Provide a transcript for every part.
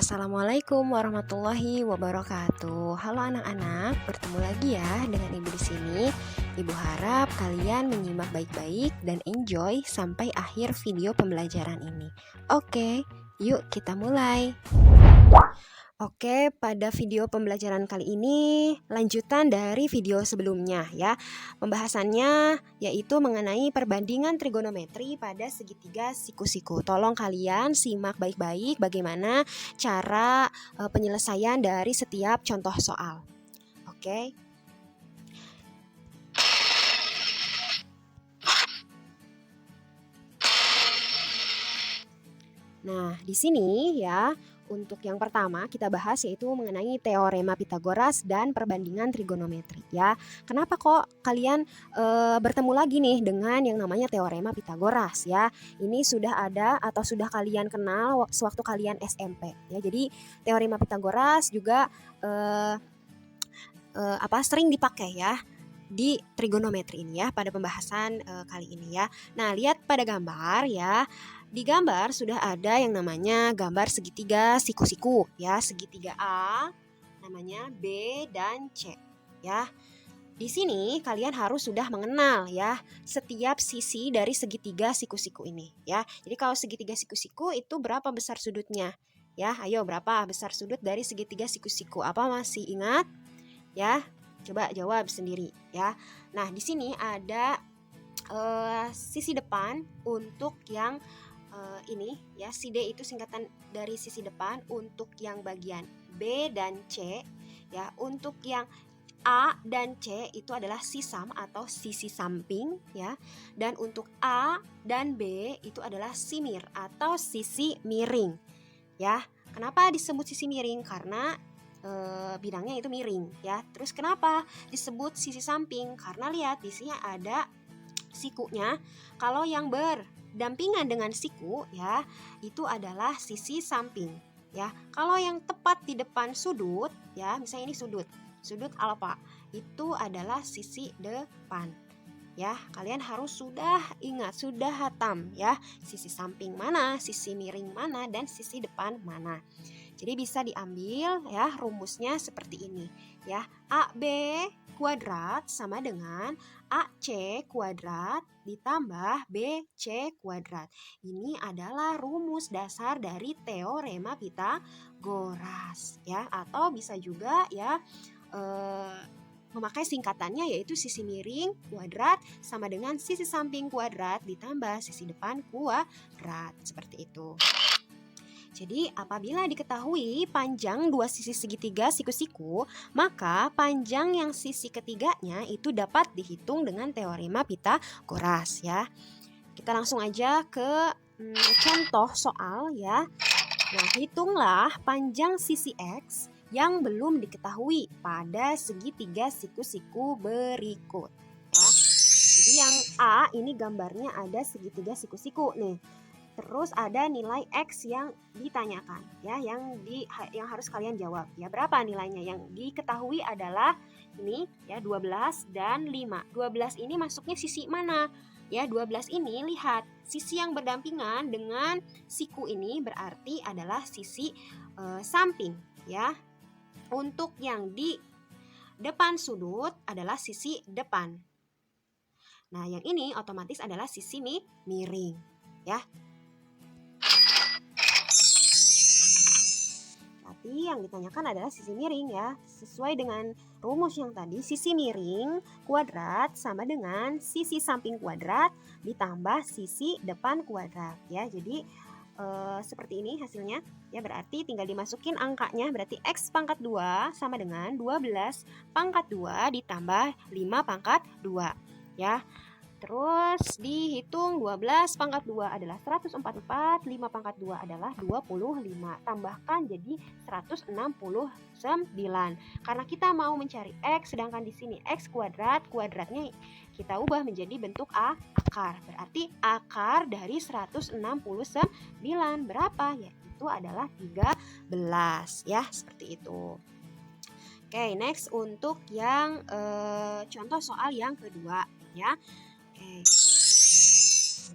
Assalamualaikum warahmatullahi wabarakatuh. Halo anak-anak, bertemu lagi ya dengan Ibu di sini. Ibu harap kalian menyimak baik-baik dan enjoy sampai akhir video pembelajaran ini. Oke, yuk kita mulai. Oke, pada video pembelajaran kali ini lanjutan dari video sebelumnya ya. Pembahasannya yaitu mengenai perbandingan trigonometri pada segitiga siku-siku. Tolong kalian simak baik-baik bagaimana cara penyelesaian dari setiap contoh soal. Oke. Nah, di sini ya, untuk yang pertama kita bahas yaitu mengenai teorema Pitagoras dan perbandingan trigonometri ya. Kenapa kok kalian bertemu lagi nih dengan yang namanya teorema Pitagoras ya? Ini sudah ada atau sudah kalian kenal sewaktu kalian SMP ya. Jadi teorema Pitagoras juga sering dipakai ya di trigonometri ini ya pada pembahasan kali ini ya. Nah, lihat pada gambar ya. Di gambar sudah ada yang namanya gambar segitiga siku-siku ya, segitiga A namanya B dan C ya. Di sini kalian harus sudah mengenal ya setiap sisi dari segitiga siku-siku ini ya. Jadi kalau segitiga siku-siku itu berapa besar sudutnya? Ya, ayo berapa besar sudut dari segitiga siku-siku? Apa masih ingat? Ya, coba jawab sendiri ya. Nah, di sini ada sisi depan untuk yang ini ya, si D itu singkatan dari sisi depan untuk yang bagian B dan C ya. Untuk yang A dan C itu adalah sisam atau sisi samping ya. Dan untuk A dan B itu adalah simir atau sisi miring ya. Kenapa disebut sisi miring? Karena bidangnya itu miring ya. Terus kenapa disebut sisi samping? Karena lihat di sini ada sikunya. Kalau yang berdampingan dengan siku ya, itu adalah sisi samping ya. Kalau yang tepat di depan sudut ya, misalnya ini sudut alfa, itu adalah sisi depan ya. Kalian harus sudah ingat, sudah hatam ya, sisi samping mana, sisi miring mana, dan sisi depan mana. Jadi bisa diambil ya rumusnya seperti ini ya. AB kuadrat sama dengan AC kuadrat ditambah BC kuadrat. Ini adalah rumus dasar dari teorema Pitagoras ya. Atau bisa juga ya memakai singkatannya yaitu sisi miring kuadrat sama dengan sisi samping kuadrat ditambah sisi depan kuadrat. Seperti itu. Jadi apabila diketahui panjang dua sisi segitiga siku-siku, maka panjang yang sisi ketiganya itu dapat dihitung dengan teorema Pitagoras ya. Kita langsung aja ke contoh soal ya. Nah, hitunglah panjang sisi X yang belum diketahui pada segitiga siku-siku berikut ya. Jadi yang A ini gambarnya ada segitiga siku-siku nih. Terus ada nilai X yang ditanyakan ya, yang harus kalian jawab ya. Berapa nilainya? Yang diketahui adalah ini ya, 12 dan 5. 12 ini masuknya sisi mana? Ya, 12 ini lihat sisi yang berdampingan dengan siku ini berarti adalah sisi samping ya. Untuk yang di depan sudut adalah sisi depan. Nah, yang ini otomatis adalah sisi miring ya. Tapi yang ditanyakan adalah sisi miring ya. Sesuai dengan rumus yang tadi, sisi miring kuadrat sama dengan sisi samping kuadrat ditambah sisi depan kuadrat ya. Jadi seperti ini hasilnya ya, berarti tinggal dimasukin angkanya, berarti X pangkat 2 sama dengan 12 pangkat 2 ditambah 5 pangkat 2 ya. Terus dihitung 12 pangkat 2 adalah 144, 5 pangkat 2 adalah 25. Tambahkan jadi 169. Karena kita mau mencari X, sedangkan di sini X kuadrat, kuadratnya kita ubah menjadi bentuk akar. Berarti akar dari 169 berapa? Ya, itu adalah 13 ya, seperti itu. Oke, next untuk yang contoh soal yang kedua ya. Oke.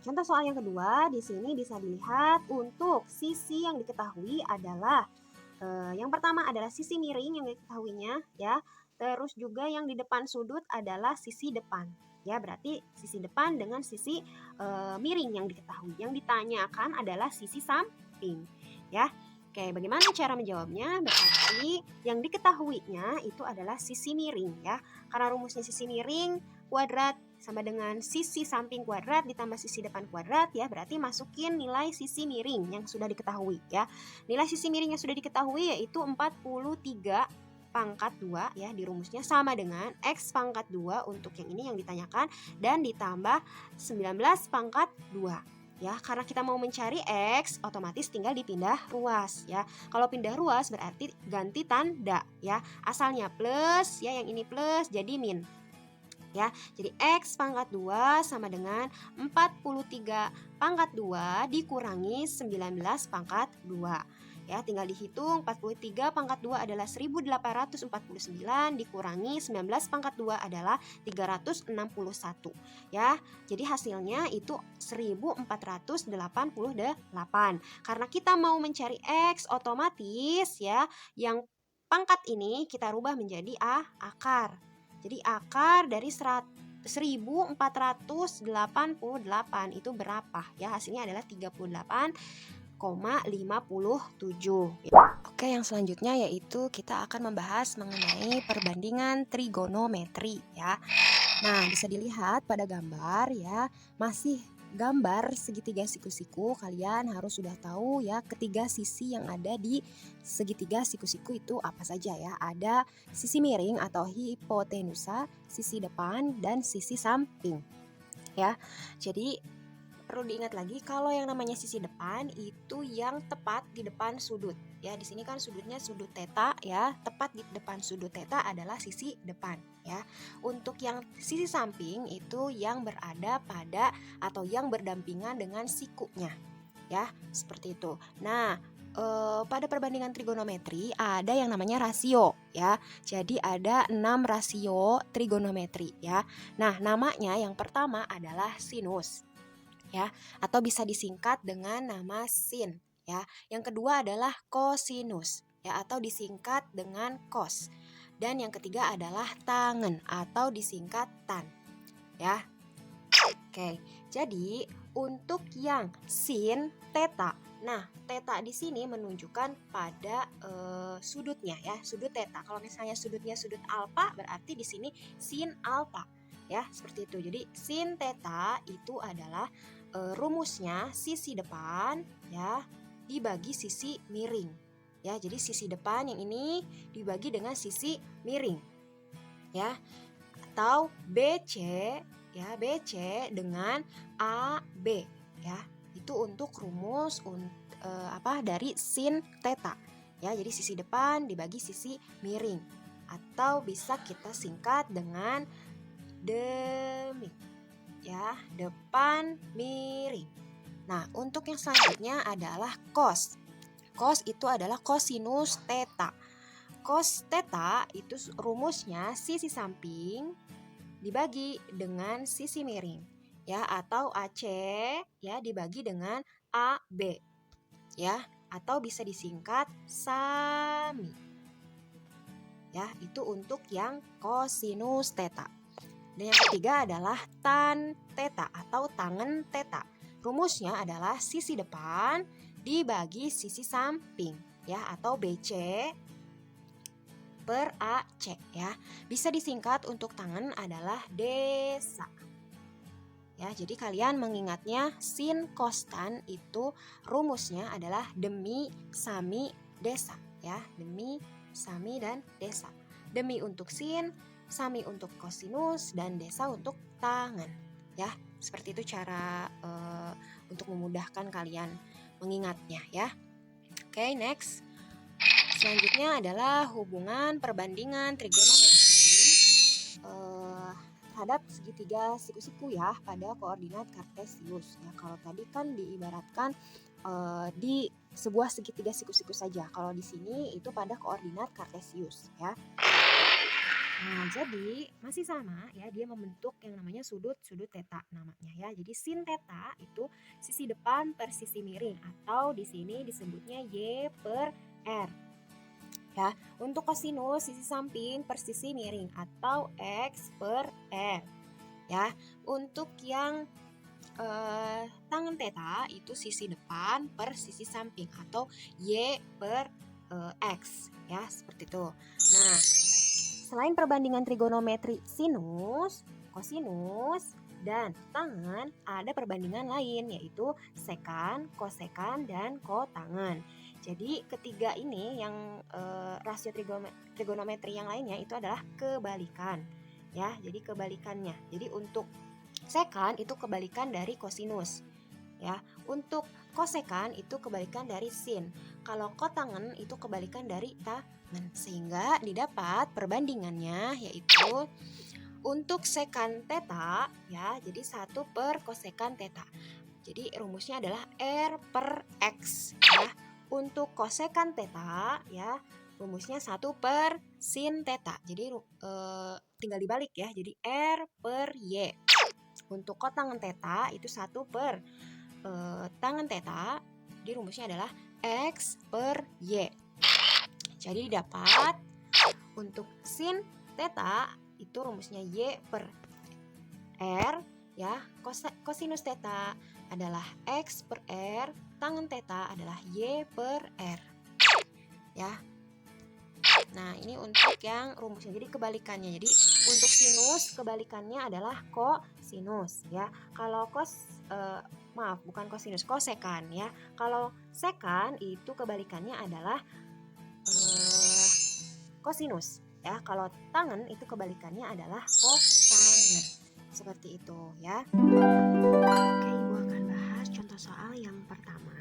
Contoh soal yang kedua di sini bisa dilihat untuk sisi yang diketahui adalah Yang pertama adalah sisi miring yang diketahuinya ya. Terus juga yang di depan sudut adalah sisi depan. Ya, berarti sisi depan dengan sisi miring yang diketahui. Yang ditanyakan adalah sisi samping, ya. Oke, bagaimana cara menjawabnya? Berarti yang diketahuinya itu adalah sisi miring ya. Karena rumusnya sisi miring kuadrat sama dengan sisi samping kuadrat ditambah sisi depan kuadrat ya. Berarti masukin nilai sisi miring yang sudah diketahui ya. Nilai sisi miring yang sudah diketahui yaitu 43 pangkat 2 ya, di rumusnya sama dengan X pangkat 2 untuk yang ini yang ditanyakan dan ditambah 19 pangkat 2. Ya, karena kita mau mencari X, otomatis tinggal dipindah ruas ya. Kalau pindah ruas berarti ganti tanda ya. Asalnya plus ya, yang ini plus jadi min. Ya, jadi X pangkat 2 sama dengan 43 pangkat 2 dikurangi 19 pangkat 2. Ya, tinggal dihitung 43 pangkat 2 adalah 1849 dikurangi 19 pangkat 2 adalah 361. Ya, jadi hasilnya itu 1488. Karena kita mau mencari X, otomatis ya yang pangkat ini kita rubah menjadi akar. Jadi akar dari 1488 itu berapa? Ya, hasilnya adalah 38,57. Oke, yang selanjutnya yaitu kita akan membahas mengenai perbandingan trigonometri ya. Nah, bisa dilihat pada gambar ya, masih gambar segitiga siku-siku. Kalian harus sudah tahu ya ketiga sisi yang ada di segitiga siku-siku itu apa saja ya. Ada sisi miring atau hipotenusa, sisi depan dan sisi samping. Ya. Jadi perlu diingat lagi kalau yang namanya sisi depan itu yang tepat di depan sudut. Ya, di sini kan sudutnya sudut theta ya. Tepat di depan sudut theta adalah sisi depan ya. Untuk yang sisi samping itu yang berada pada atau yang berdampingan dengan sikunya. Ya, seperti itu. Nah, pada perbandingan trigonometri ada yang namanya rasio ya. Jadi ada 6 rasio trigonometri ya. Nah, namanya yang pertama adalah sinus. Ya, atau bisa disingkat dengan nama sin ya. Yang kedua adalah kosinus ya, atau disingkat dengan kos. Dan yang ketiga adalah tangen atau disingkat tan ya. Oke, jadi untuk yang sin theta. Nah, theta di sini menunjukkan pada sudutnya ya, sudut theta. Kalau misalnya sudutnya sudut alfa, berarti di sini sin alfa. Ya, seperti itu. Jadi sin theta itu adalah rumusnya sisi depan ya dibagi sisi miring. Ya, jadi sisi depan yang ini dibagi dengan sisi miring. Ya. Atau BC ya, BC dengan AB ya. Itu untuk rumus dari sin theta. Ya, jadi sisi depan dibagi sisi miring. Atau bisa kita singkat dengan demi ya, depan miring. Nah, untuk yang selanjutnya adalah cos. Cos itu adalah kosinus theta. Cos theta itu rumusnya sisi samping dibagi dengan sisi miring ya, atau AC ya dibagi dengan AB ya, atau bisa disingkat sami. Ya, itu untuk yang kosinus theta. Dan yang ketiga adalah tan theta atau tangen theta. Rumusnya adalah sisi depan dibagi sisi samping ya, atau BC per AC ya. Bisa disingkat untuk tangen adalah desa. Ya, jadi kalian mengingatnya sin cos tan itu rumusnya adalah demi, sami, desa ya. Demi, sami dan desa. Demi untuk sin, sami untuk kosinus, dan desa untuk tangen ya. Seperti itu cara untuk memudahkan kalian mengingatnya ya. Oke, next. Selanjutnya adalah hubungan perbandingan trigonometri terhadap segitiga siku-siku ya pada koordinat kartesius. Ya, kalau tadi kan diibaratkan di sebuah segitiga siku-siku saja. Kalau di sini itu pada koordinat kartesius ya. Nah, jadi masih sama ya, dia membentuk yang namanya sudut theta namanya ya. Jadi sin theta itu sisi depan per sisi miring, atau di sini disebutnya Y per R Ya, untuk kosinus sisi samping per sisi miring atau X per R. Ya, untuk yang tangen theta itu sisi depan per sisi samping atau Y per X, ya, seperti itu. Nah, selain perbandingan trigonometri sinus, kosinus, dan tangen, ada perbandingan lain yaitu sekan, kosekan, dan kotangen. Jadi ketiga ini yang rasio trigonometri yang lainnya itu adalah kebalikan, ya. Jadi kebalikannya. Jadi untuk sekan itu kebalikan dari kosinus, ya. Untuk kosekan itu kebalikan dari sin. Kalau kotangen itu kebalikan dari tangen. Sehingga didapat perbandingannya yaitu untuk sekan theta, ya, jadi 1 per kosekan theta. Jadi rumusnya adalah R per X, ya. Untuk kosekan theta, ya, rumusnya 1 per sin theta. Jadi tinggal dibalik, ya. Jadi R per Y. Untuk kotangen theta itu 1 per tangen theta. Jadi rumusnya adalah X per Y. Jadi dapat untuk sin theta itu rumusnya Y per R, ya. Kosinus theta adalah X per R, tangen theta adalah Y per R, ya. Nah, ini untuk yang rumusnya. Jadi kebalikannya. Jadi untuk sinus kebalikannya adalah kosinus, ya. Kalau bukan kosinus, kosekan, ya. Kalau sekan itu kebalikannya adalah kosinus, ya. Kalau tangen itu kebalikannya adalah kotangen. Seperti itu, ya. Oke, Ibu akan bahas contoh soal yang pertama.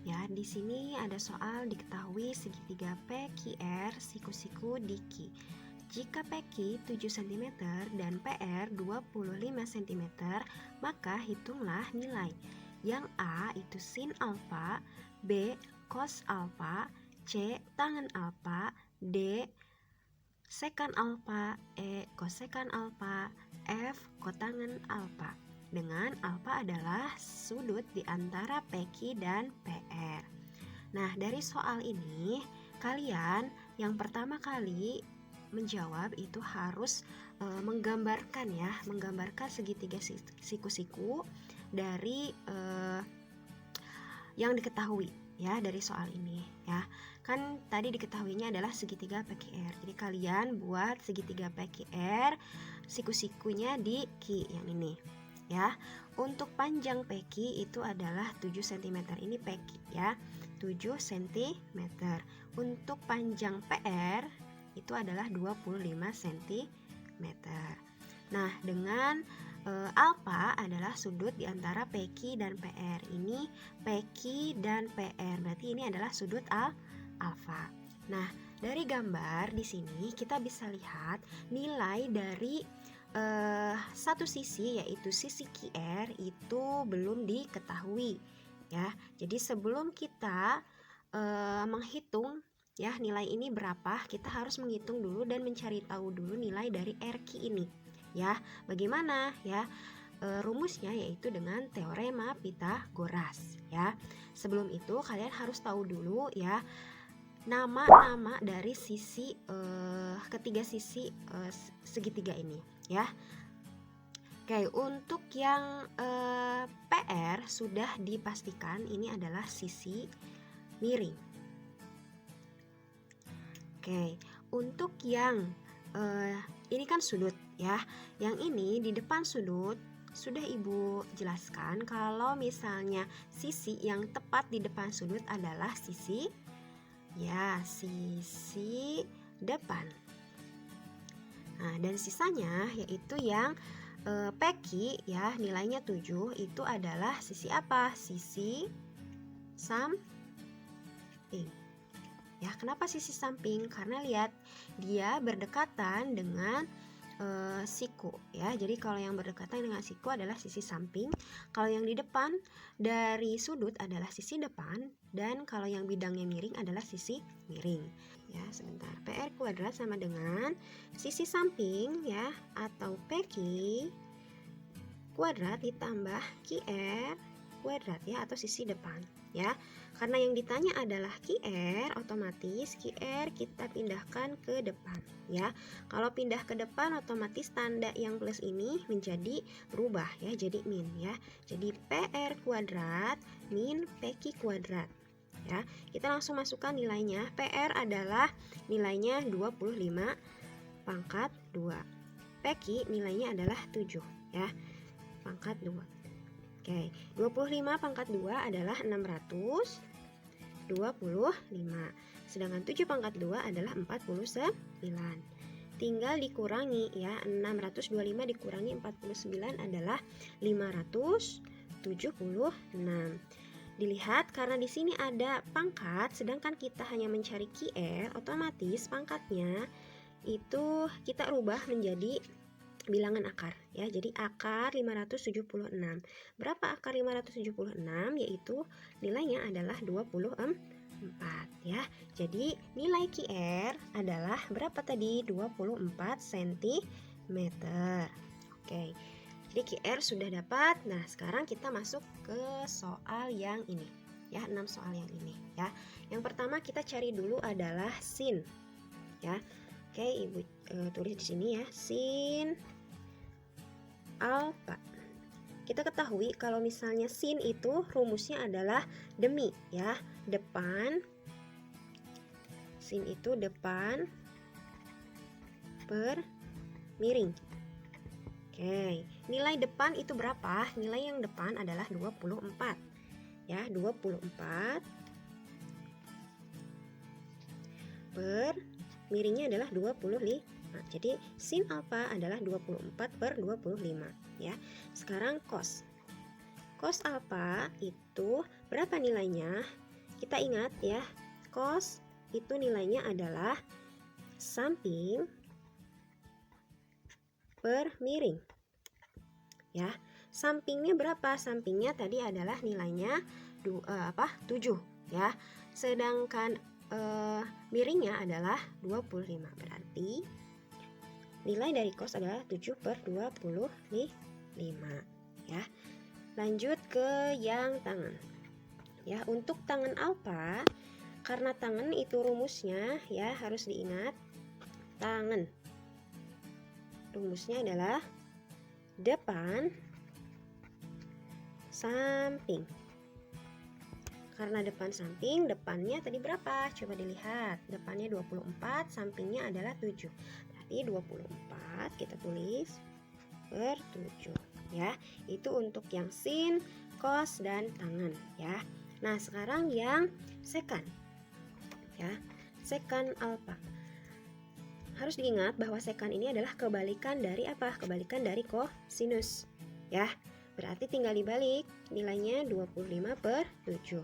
Ya, di sini ada soal diketahui segitiga PQR siku-siku DQ. Jika PQ 7 cm dan PR 25 cm, maka hitunglah nilai. Yang A itu sin alfa, B cos alfa, C tangen alfa, D sekan alfa, E kosekan alfa, F kotangen alfa. Dengan alfa adalah sudut di antara PQ dan PR. Nah, dari soal ini kalian yang pertama kali menjawab itu harus menggambarkan segitiga siku-siku dari yang diketahui, ya, dari soal ini, ya. Kan tadi diketahuinya adalah segitiga PQR. Jadi kalian buat segitiga PQR, siku-sikunya di Q yang ini, ya. Untuk panjang PQ itu adalah 7 cm. Ini PQ, ya. 7 cm. Untuk panjang PR itu adalah 25 cm. Nah, dengan alfa adalah sudut di antara PQ dan PR. Ini PQ dan PR, berarti ini adalah sudut alfa. Nah, dari gambar di sini kita bisa lihat nilai dari satu sisi, yaitu sisi QR itu belum diketahui, ya. Jadi sebelum kita menghitung, ya, nilai ini berapa, kita harus menghitung dulu dan mencari tahu dulu nilai dari RQ ini, ya. Bagaimana, ya? Rumusnya yaitu dengan teorema Pythagoras, ya. Sebelum itu kalian harus tahu dulu, ya, nama-nama dari sisi ketiga sisi segitiga ini, ya. Oke, untuk yang PR sudah dipastikan ini adalah sisi miring. Oke, untuk yang ini kan sudut, ya. Yang ini di depan sudut sudah Ibu jelaskan kalau misalnya sisi yang tepat di depan sudut adalah sisi depan. Nah, dan sisanya yaitu yang PQ, ya, nilainya 7 itu adalah sisi apa? Sisi samping. Ya, kenapa sisi samping? Karena lihat dia berdekatan dengan siku, ya. Jadi kalau yang berdekatan dengan siku adalah sisi samping. Kalau yang di depan dari sudut adalah sisi depan, dan kalau yang bidangnya miring adalah sisi miring. Ya, sebentar. PR kuadrat sama dengan sisi samping, ya, atau PQ kuadrat ditambah QR kuadrat, ya, atau sisi depan. ya. Karena yang ditanya adalah QR, otomatis QR kita pindahkan ke depan, ya. Kalau pindah ke depan, otomatis tanda yang plus ini menjadi berubah, ya, jadi min, ya. Jadi PR kuadrat min PQ kuadrat, ya. Kita langsung masukkan nilainya. PR adalah nilainya 25 pangkat 2. PQ nilainya adalah 7, ya, pangkat 2. Oke, 25 pangkat 2 adalah 625. Sedangkan 7 pangkat 2 adalah 49. Tinggal dikurangi, ya. 625 dikurangi 49 adalah 576. Dilihat karena di sini ada pangkat, sedangkan kita hanya mencari QR, otomatis pangkatnya itu kita rubah menjadi bilangan akar, ya. Jadi akar 576. Berapa akar 576? Yaitu nilainya adalah 24, ya. Jadi nilai QR adalah berapa tadi? 24 cm. Oke. Jadi QR sudah dapat. Nah, sekarang kita masuk ke soal yang ini, ya, 6 soal yang ini, ya. Yang pertama kita cari dulu adalah sin, ya. Oke, Ibu tulis di sini, ya, sin alfa. Kita ketahui kalau misalnya sin itu rumusnya adalah demi, ya, depan. Sin itu depan per miring. Oke, nilai depan itu berapa? Nilai yang depan adalah 24, ya, 24 per miringnya adalah 25. Jadi sin alfa adalah 24 per 25, ya. Sekarang cos. Cos alfa itu berapa nilainya? Kita ingat, ya, cos itu nilainya adalah samping per miring, ya. Sampingnya berapa? Sampingnya tadi adalah nilainya 7, ya. Sedangkan miringnya adalah 25. Berarti nilai dari cos adalah 7 per 25, ya. Lanjut ke yang tangen, ya. Untuk tangen alfa, karena tangen itu rumusnya, ya, harus diingat. Tangen rumusnya adalah depan samping. Karena depan samping, depannya tadi berapa? Coba dilihat. Depannya 24, sampingnya adalah 7. Berarti 24 kita tulis per 7, ya. Itu untuk yang sin, cos, dan tangen, ya. Nah, sekarang yang sekan, ya. Sekan alfa. Harus diingat bahwa sekan ini adalah kebalikan dari apa? Kebalikan dari kosinus, ya. Berarti tinggal dibalik, nilainya 25 per 7.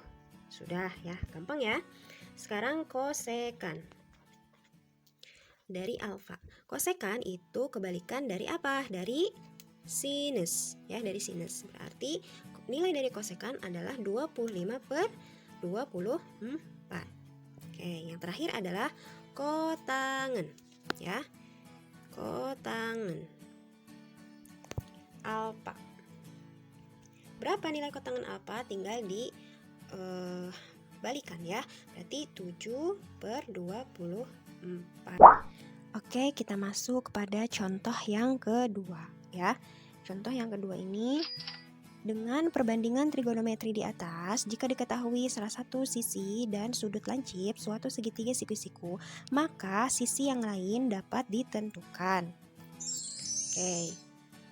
Sudah, ya, gampang, ya. Sekarang kosekan dari alfa. Kosekan itu kebalikan dari apa? Dari sinus, ya, dari sinus. Berarti nilai dari kosekan adalah 25 per 24. Oke, yang terakhir adalah kotangen, ya. Kotangen alfa. Berapa nilai kotangen alfa? Tinggal di balikan, ya. Berarti 7 per 24. Oke, kita masuk kepada contoh yang kedua, ya. Contoh yang kedua ini, dengan perbandingan trigonometri di atas, jika diketahui salah satu sisi dan sudut lancip suatu segitiga siku-siku, maka sisi yang lain dapat ditentukan. Oke.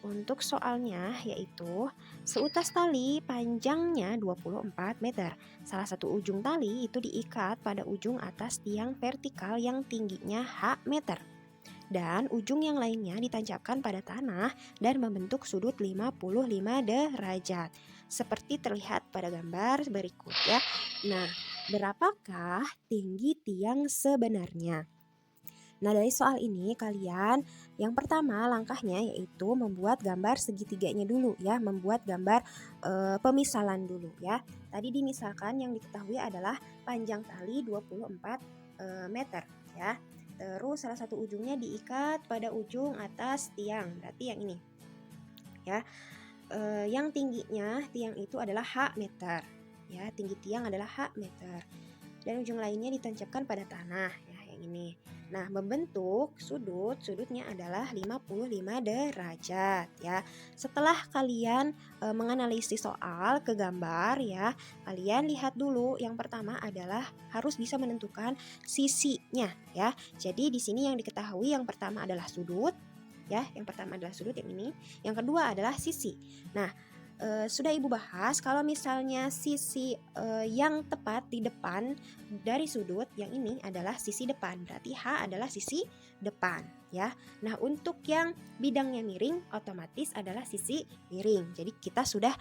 Untuk soalnya yaitu seutas tali panjangnya 24 meter. Salah satu ujung tali itu diikat pada ujung atas tiang vertikal yang tingginya H meter. Dan ujung yang lainnya ditancapkan pada tanah dan membentuk sudut 55 derajat. Seperti terlihat pada gambar berikut, ya. Nah, berapakah tinggi tiang sebenarnya? Nah, dari soal ini kalian yang pertama langkahnya yaitu membuat gambar segitiganya dulu, ya, membuat gambar pemisalan dulu, ya. Tadi dimisalkan yang diketahui adalah panjang tali 24 meter, ya. Terus salah satu ujungnya diikat pada ujung atas tiang, berarti yang ini, ya. Yang tingginya tiang itu adalah H meter, ya, tinggi tiang adalah H meter. Dan ujung lainnya ditancapkan pada tanah, ya, yang ini. Nah, membentuk sudutnya adalah 55 derajat, ya. Setelah kalian menganalisis soal ke gambar, ya, kalian lihat dulu yang pertama adalah harus bisa menentukan sisinya, ya. Jadi di sini yang diketahui yang pertama adalah sudut, ya. Yang pertama adalah sudut yang ini, yang kedua adalah sisi. Nah, sudah Ibu bahas kalau misalnya sisi yang tepat di depan dari sudut yang ini adalah sisi depan, berarti H adalah sisi depan, ya. Nah, untuk yang bidangnya miring otomatis adalah sisi miring. Jadi kita sudah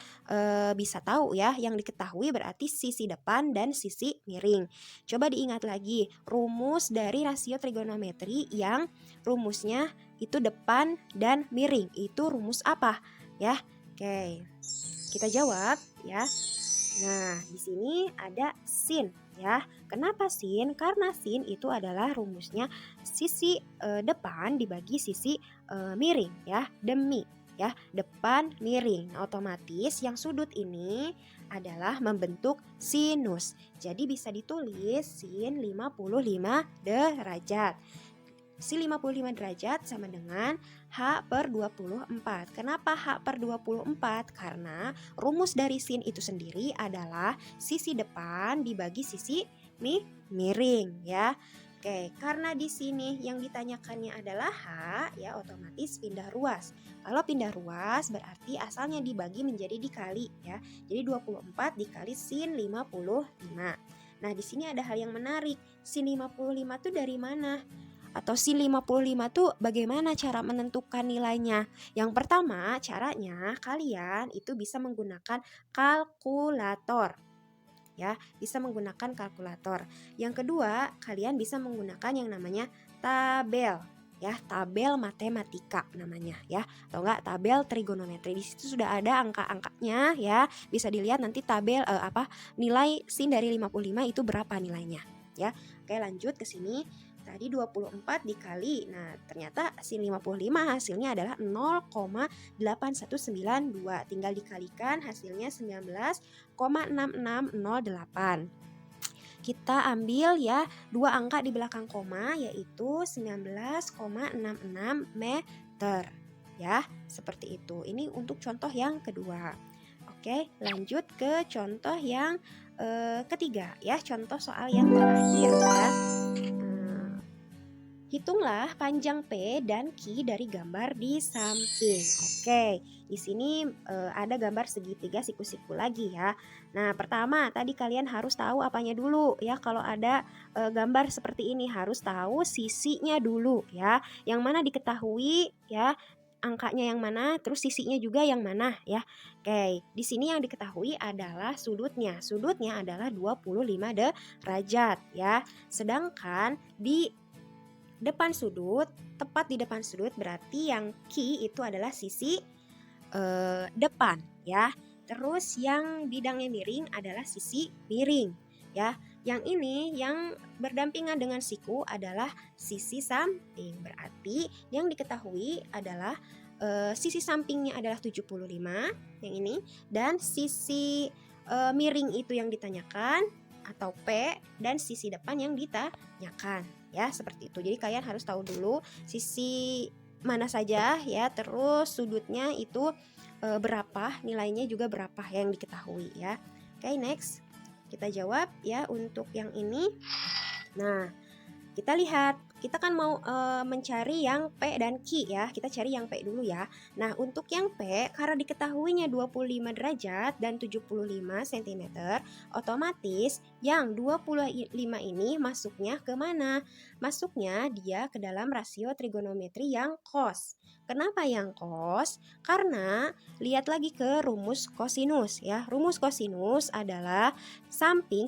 bisa tahu ya, yang diketahui berarti sisi depan dan sisi miring. Coba diingat lagi rumus dari rasio trigonometri yang rumusnya itu depan dan miring. Itu rumus apa? Ya. Oke, kita jawab ya. Nah, di sini ada sin ya. Kenapa sin? Karena sin itu adalah rumusnya sisi depan dibagi sisi miring ya, demi ya, depan miring. Nah, otomatis yang sudut ini adalah membentuk sinus. Jadi bisa ditulis sin 55 derajat. Sin 55 derajat sama dengan H per 24. Kenapa H per 24? Karena rumus dari sin itu sendiri adalah sisi depan dibagi sisi miring ya. Oke, karena di sini yang ditanyakannya adalah H, ya otomatis pindah ruas. Kalau pindah ruas berarti asalnya dibagi menjadi dikali ya. Jadi 24 dikali sin 55. Nah, di sini ada hal yang menarik. Sin 55 itu dari mana? Atau sin 55 tuh bagaimana cara menentukan nilainya? Yang pertama, caranya kalian itu bisa menggunakan kalkulator. Ya, bisa menggunakan kalkulator. Yang kedua, kalian bisa menggunakan yang namanya tabel. Ya, tabel matematika namanya ya. Atau enggak tabel trigonometri. Di situ sudah ada angka-angkanya ya. Bisa dilihat nanti tabel nilai sin dari 55 itu berapa nilainya ya. Oke, lanjut ke sini. Tadi 24 dikali, nah ternyata sin 55 hasilnya adalah 0,8192. Tinggal dikalikan hasilnya 19,6608. Kita ambil ya dua angka di belakang koma yaitu 19,66 meter. Ya, seperti itu. Ini untuk contoh yang kedua. Oke, lanjut ke contoh yang ketiga ya, contoh soal yang terakhir ya. Hitunglah panjang P dan Q dari gambar di samping. Oke, di sini ada gambar segitiga siku-siku lagi ya. Nah, pertama tadi kalian harus tahu apanya dulu ya. Kalau ada gambar seperti ini harus tahu sisinya dulu ya. Yang mana diketahui ya, angkanya yang mana, terus sisinya juga yang mana ya. Oke, di sini yang diketahui adalah sudutnya. Sudutnya adalah 25 derajat ya. Sedangkan di depan sudut, tepat di depan sudut berarti yang Q itu adalah sisi depan ya. Terus yang bidangnya miring adalah sisi miring ya. Yang ini yang berdampingan dengan siku adalah sisi samping. Berarti yang diketahui adalah sisi sampingnya adalah 75 yang ini, dan sisi miring itu yang ditanyakan atau P, dan sisi depan yang ditanyakan ya, seperti itu. Jadi kalian harus tahu dulu sisi mana saja ya, terus sudutnya itu berapa, nilainya juga berapa yang diketahui ya. Oke, next kita jawab ya untuk yang ini. Nah, kita lihat, kita kan mau mencari yang P dan Q ya. Kita cari yang P dulu ya. Nah, untuk yang P, karena diketahuinya 25 derajat dan 75 cm, otomatis yang 25 ini masuknya ke mana? Masuknya dia ke dalam rasio trigonometri yang cos. Kenapa yang cos? Karena lihat lagi ke rumus kosinus ya. Rumus kosinus adalah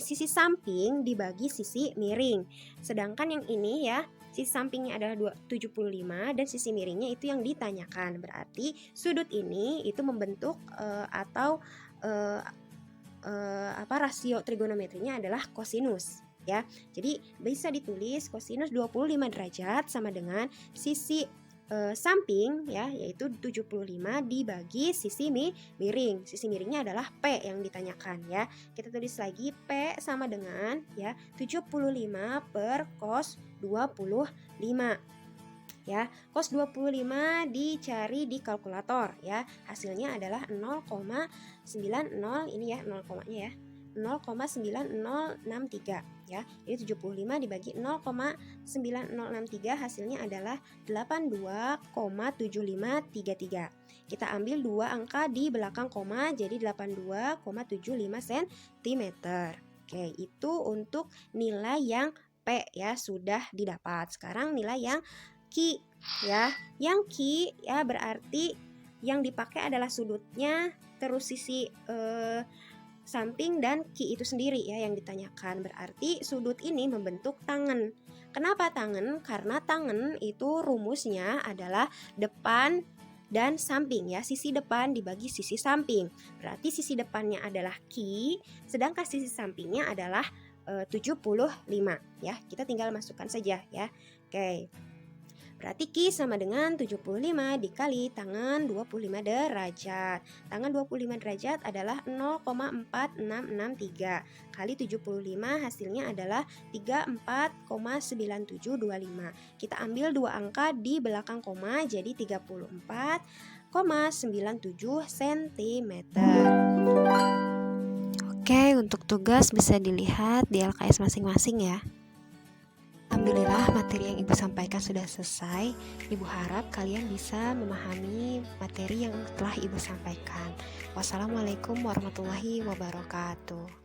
sisi samping dibagi sisi miring. Sedangkan yang ini ya, sisi sampingnya adalah 75 dan sisi miringnya itu yang ditanyakan. Berarti sudut ini itu membentuk rasio trigonometrinya adalah kosinus ya. Jadi bisa ditulis kosinus 25 derajat sama dengan sisi samping ya, yaitu 75 dibagi sisi miring. Sisi miringnya adalah P yang ditanyakan ya. Kita tulis lagi P sama dengan ya 75 per cos 25 ya. Cos 25 dicari di kalkulator ya. Hasilnya adalah 0,90 ini ya 0 komanya ya. 0,9063 ya. Jadi 75 dibagi 0,9063 hasilnya adalah 82,7533. Kita ambil dua angka di belakang koma jadi 82,75 cm. Oke, itu untuk nilai yang P ya sudah didapat. Sekarang nilai yang Q ya. Yang Q ya berarti yang dipakai adalah sudutnya terus sisi samping dan Q itu sendiri ya yang ditanyakan. Berarti sudut ini membentuk tangen. Kenapa tangen? Karena tangen itu rumusnya adalah depan dan samping ya. Sisi depan dibagi sisi samping. Berarti sisi depannya adalah Q, sedangkan sisi sampingnya adalah 75 ya. Kita tinggal masukkan saja ya. Oke. Berarti Q sama dengan 75 dikali tangen 25 derajat. Tangen 25 derajat adalah 0,4663 kali 75 hasilnya adalah 34,9725. Kita ambil dua angka di belakang koma jadi 34,97 cm. Oke, untuk tugas bisa dilihat di LKS masing-masing ya. Alhamdulillah materi yang Ibu sampaikan sudah selesai. Ibu harap kalian bisa memahami materi yang telah Ibu sampaikan. Wassalamualaikum warahmatullahi wabarakatuh.